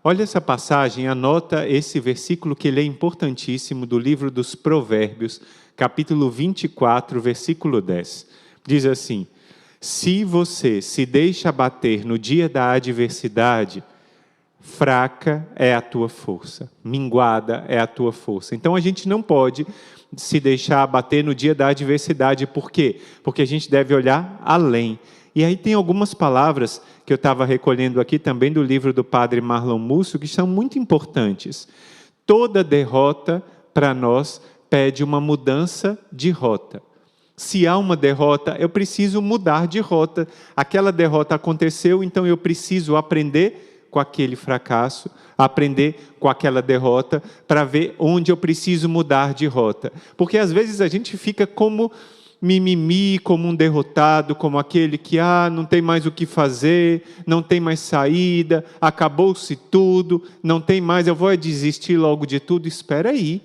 Olha essa passagem, anota esse versículo que ele é importantíssimo do livro dos Provérbios, capítulo 24, versículo 10. Diz assim: se você se deixa abater no dia da adversidade, fraca é a tua força, minguada é a tua força. Então a gente não pode se deixar abater no dia da adversidade. Por quê? Porque a gente deve olhar além. E aí tem algumas palavras que eu estava recolhendo aqui também do livro do padre Marlon Múcio, que são muito importantes. Toda derrota, para nós, pede uma mudança de rota. Se há uma derrota, eu preciso mudar de rota. Aquela derrota aconteceu, então eu preciso aprender com aquele fracasso, aprender com aquela derrota, para ver onde eu preciso mudar de rota. Porque às vezes a gente fica como mimimi, como um derrotado, como aquele que não tem mais o que fazer, não tem mais saída, acabou-se tudo, não tem mais, eu vou desistir logo de tudo. Espera aí,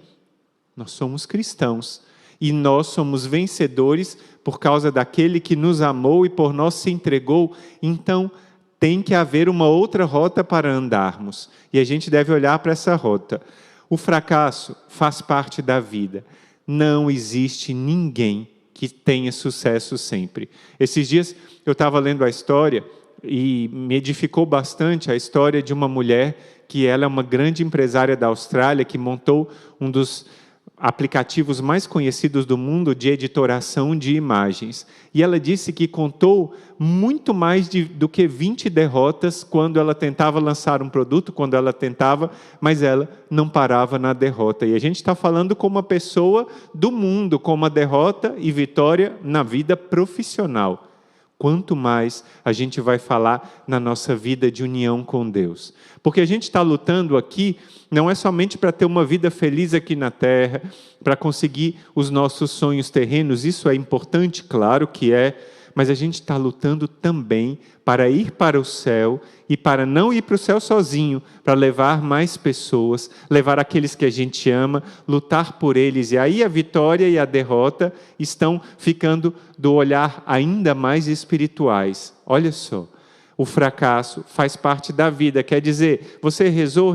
nós somos cristãos e nós somos vencedores por causa daquele que nos amou e por nós se entregou. Então tem que haver uma outra rota para andarmos e a gente deve olhar para essa rota. O fracasso faz parte da vida. Não existe ninguém que tenha sucesso sempre. Esses dias eu estava lendo a história e me edificou bastante a história de uma mulher que ela é uma grande empresária da Austrália, que montou um dos aplicativos mais conhecidos do mundo de editoração de imagens. E ela disse que contou muito mais do que 20 derrotas quando ela tentava lançar um produto, mas ela não parava na derrota. E a gente está falando com uma pessoa do mundo, com uma derrota e vitória na vida profissional. Quanto mais a gente vai falar na nossa vida de união com Deus. Porque a gente está lutando aqui, não é somente para ter uma vida feliz aqui na terra, para conseguir os nossos sonhos terrenos, isso é importante, claro que é, mas a gente está lutando também para ir para o céu e para não ir para o céu sozinho, para levar mais pessoas, levar aqueles que a gente ama, lutar por eles. E aí a vitória e a derrota estão ficando do olhar ainda mais espirituais. Olha só, o fracasso faz parte da vida, quer dizer, você rezou,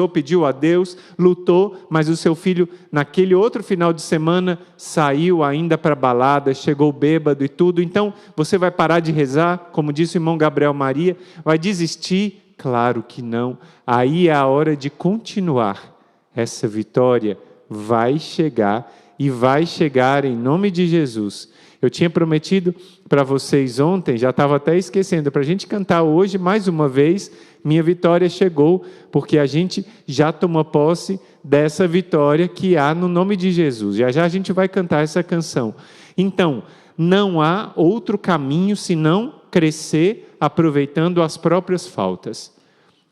pediu a Deus, lutou, mas o seu filho, naquele outro final de semana, saiu ainda para a balada, chegou bêbado e tudo, então você vai parar de rezar, como disse o irmão Gabriel Maria, vai desistir? Claro que não, aí é a hora de continuar. Essa vitória vai chegar e vai chegar em nome de Jesus. Eu tinha prometido para vocês ontem, já estava até esquecendo, para a gente cantar hoje mais uma vez, minha vitória chegou, porque a gente já tomou posse dessa vitória que há no nome de Jesus. Já já a gente vai cantar essa canção. Então, não há outro caminho senão crescer aproveitando as próprias faltas.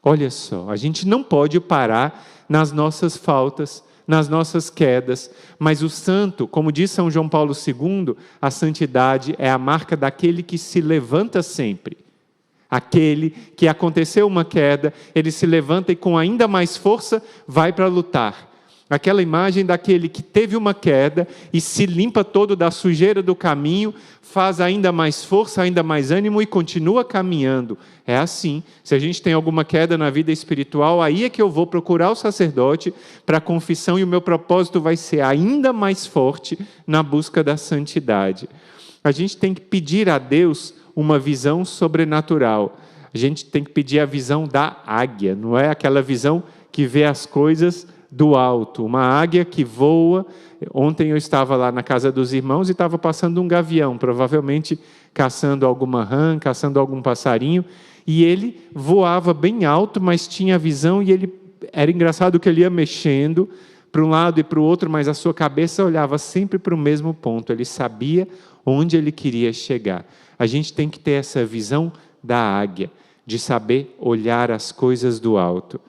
Olha só, a gente não pode parar nas nossas faltas, nas nossas quedas, mas o santo, como diz São João Paulo II, a santidade é a marca daquele que se levanta sempre. Aquele que aconteceu uma queda, ele se levanta e com ainda mais força vai para lutar. Aquela imagem daquele que teve uma queda e se limpa todo da sujeira do caminho, faz ainda mais força, ainda mais ânimo e continua caminhando. É assim, se a gente tem alguma queda na vida espiritual, aí é que eu vou procurar o sacerdote para a confissão e o meu propósito vai ser ainda mais forte na busca da santidade. A gente tem que pedir a Deus uma visão sobrenatural. A gente tem que pedir a visão da águia, não é aquela visão que vê as coisas do alto, uma águia que voa. Ontem eu estava lá na casa dos irmãos e estava passando um gavião, provavelmente caçando alguma rã, caçando algum passarinho, e ele voava bem alto, mas tinha visão, e era engraçado que ele ia mexendo para um lado e para o outro, mas a sua cabeça olhava sempre para o mesmo ponto, ele sabia onde ele queria chegar. A gente tem que ter essa visão da águia, de saber olhar as coisas do alto.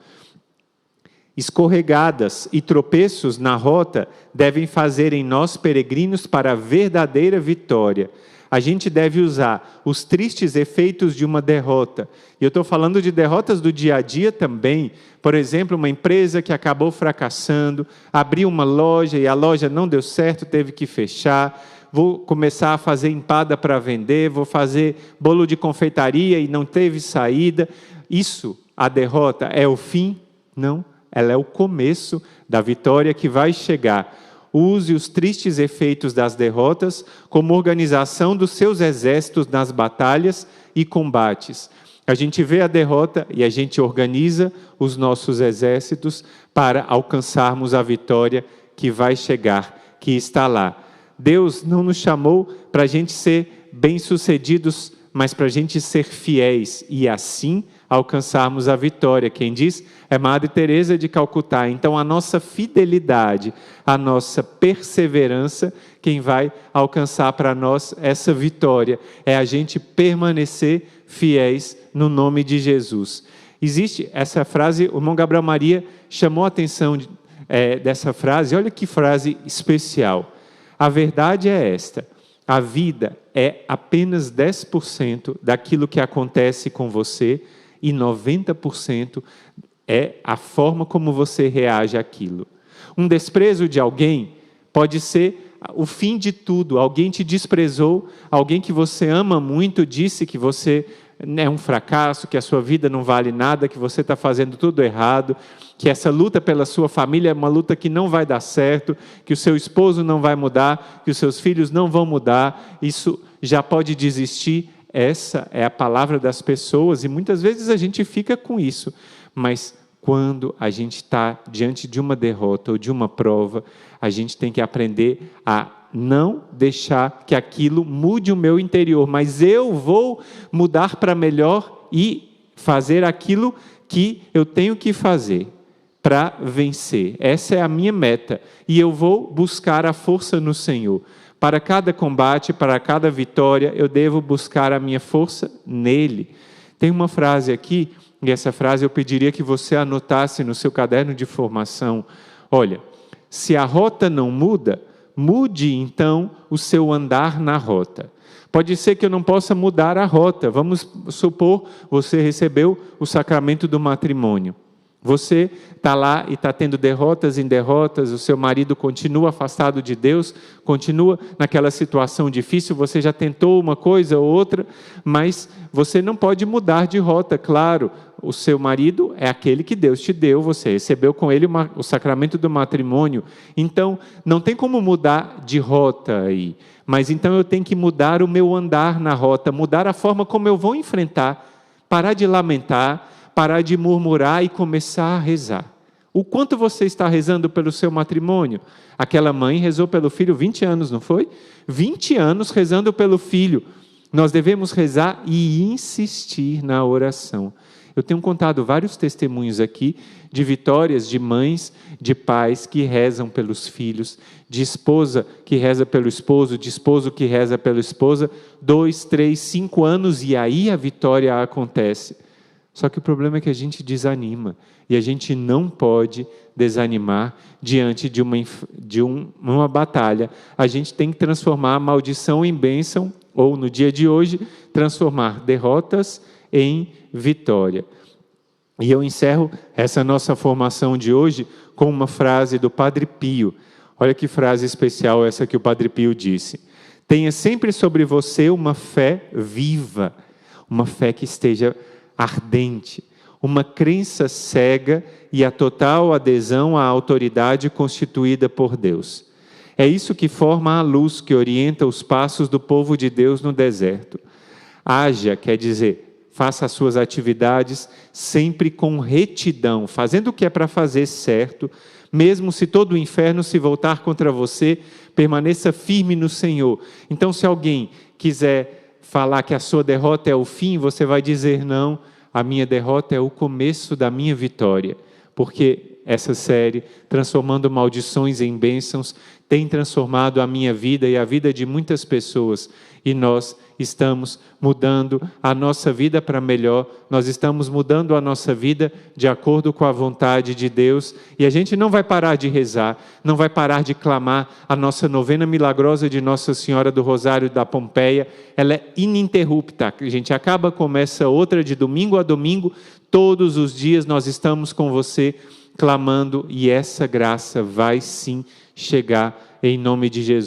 Escorregadas e tropeços na rota devem fazer em nós peregrinos para a verdadeira vitória. A gente deve usar os tristes efeitos de uma derrota. E eu estou falando de derrotas do dia a dia também. Por exemplo, uma empresa que acabou fracassando, abriu uma loja e a loja não deu certo, teve que fechar. Vou começar a fazer empada para vender, vou fazer bolo de confeitaria e não teve saída. Isso a derrota é o fim? Não, ela é o começo da vitória que vai chegar. Use os tristes efeitos das derrotas como organização dos seus exércitos nas batalhas e combates. A gente vê a derrota e a gente organiza os nossos exércitos para alcançarmos a vitória que vai chegar, que está lá. Deus não nos chamou para a gente ser bem-sucedidos, mas para a gente ser fiéis e assim alcançarmos a vitória. Quem diz é Madre Teresa de Calcutá. Então, a nossa fidelidade, a nossa perseverança, quem vai alcançar para nós essa vitória é a gente permanecer fiéis no nome de Jesus. Existe essa frase, o irmão Gabriel Maria chamou a atenção dessa frase. Olha que frase especial. A verdade é esta: a vida é apenas 10% daquilo que acontece com você e 90% é a forma como você reage àquilo. Um desprezo de alguém pode ser o fim de tudo. Alguém te desprezou, alguém que você ama muito disse que você é um fracasso, que a sua vida não vale nada, que você está fazendo tudo errado, que essa luta pela sua família é uma luta que não vai dar certo, que o seu esposo não vai mudar, que os seus filhos não vão mudar, isso já pode desistir. Essa é a palavra das pessoas e muitas vezes a gente fica com isso, mas quando a gente está diante de uma derrota ou de uma prova, a gente tem que aprender a não deixar que aquilo mude o meu interior, mas eu vou mudar para melhor e fazer aquilo que eu tenho que fazer para vencer. Essa é a minha meta e eu vou buscar a força no Senhor. Para cada combate, para cada vitória, eu devo buscar a minha força nele. Tem uma frase aqui, e essa frase eu pediria que você anotasse no seu caderno de formação. Olha, se a rota não muda, mude então o seu andar na rota. Pode ser que eu não possa mudar a rota. Vamos supor, você recebeu o sacramento do matrimônio. Você está lá e está tendo derrotas em derrotas, o seu marido continua afastado de Deus, continua naquela situação difícil, você já tentou uma coisa ou outra, mas você não pode mudar de rota, claro. O seu marido é aquele que Deus te deu, você recebeu com ele o sacramento do matrimônio, então não tem como mudar de rota aí, mas então eu tenho que mudar o meu andar na rota, mudar a forma como eu vou enfrentar, parar de lamentar, parar de murmurar e começar a rezar. O quanto você está rezando pelo seu matrimônio? Aquela mãe rezou pelo filho 20 anos, não foi? 20 anos rezando pelo filho. Nós devemos rezar e insistir na oração. Eu tenho contado vários testemunhos aqui de vitórias de mães, de pais que rezam pelos filhos, de esposa que reza pelo esposo, de esposo que reza pela esposa, 2, 3, 5 anos e aí a vitória acontece. Só que o problema é que a gente desanima e a gente não pode desanimar diante de uma batalha. A gente tem que transformar a maldição em bênção ou, no dia de hoje, transformar derrotas em vitória. E eu encerro essa nossa formação de hoje com uma frase do Padre Pio. Olha que frase especial essa que o Padre Pio disse. Tenha sempre sobre você uma fé viva, uma fé que esteja ardente, uma crença cega e a total adesão à autoridade constituída por Deus. É isso que forma a luz que orienta os passos do povo de Deus no deserto. Haja, quer dizer, faça as suas atividades sempre com retidão, fazendo o que é para fazer certo, mesmo se todo o inferno se voltar contra você, permaneça firme no Senhor. Então, se alguém quiser falar que a sua derrota é o fim, você vai dizer não, a minha derrota é o começo da minha vitória, porque essa série, Transformando Maldições em Bênçãos, tem transformado a minha vida e a vida de muitas pessoas, e nós estamos mudando a nossa vida para melhor, nós estamos mudando a nossa vida de acordo com a vontade de Deus, e a gente não vai parar de rezar, não vai parar de clamar. A nossa novena milagrosa de Nossa Senhora do Rosário da Pompeia, ela é ininterrupta, a gente acaba, começa outra de domingo a domingo, todos os dias nós estamos com você, clamando, e essa graça vai sim chegar em nome de Jesus.